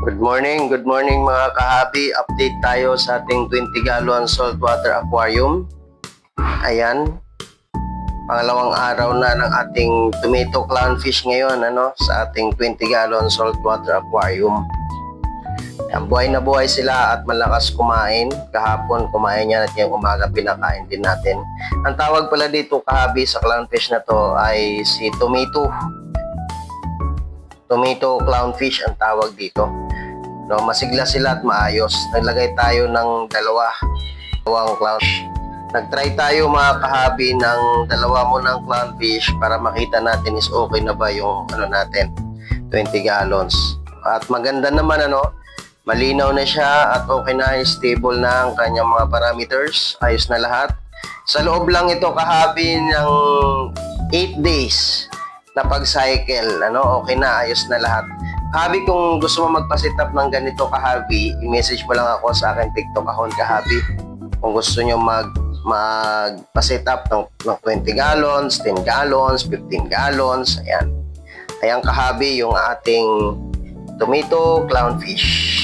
Good morning mga kahabi. Update tayo sa ating 20-gallon saltwater aquarium. Ayan, pangalawang araw na ng ating tomato clownfish ngayon sa ating 20-gallon saltwater aquarium. Ayan, buhay na buhay sila at malakas kumain. Kahapon kumain yan at yung umaga pinakain din natin. Ang tawag pala dito kahabi sa clownfish na to ay si tomato clownfish ang tawag dito. Masigla sila at maayos. Naglagay tayo ng dalawang clownfish. Nagtry tayo mga kahabi ng dalawa munang clownfish para makita natin is okay na ba yung natin 20 gallons. At maganda naman malinaw na siya at okay na, stable na ang kanyang mga parameters. Ayos na lahat. Sa loob lang ito kahabi ng 8 days na pag-cycle, okay na, ayos na lahat. Kahabi, kung gusto mo magpa-set up ng ganito kahabi, i-message mo lang ako sa aking TikTok account kahabi. Kung gusto nyo magpa-set up ng 20 gallons, 10 gallons, 15 gallons, ayan. Ayan kahabi yung ating tomato clownfish.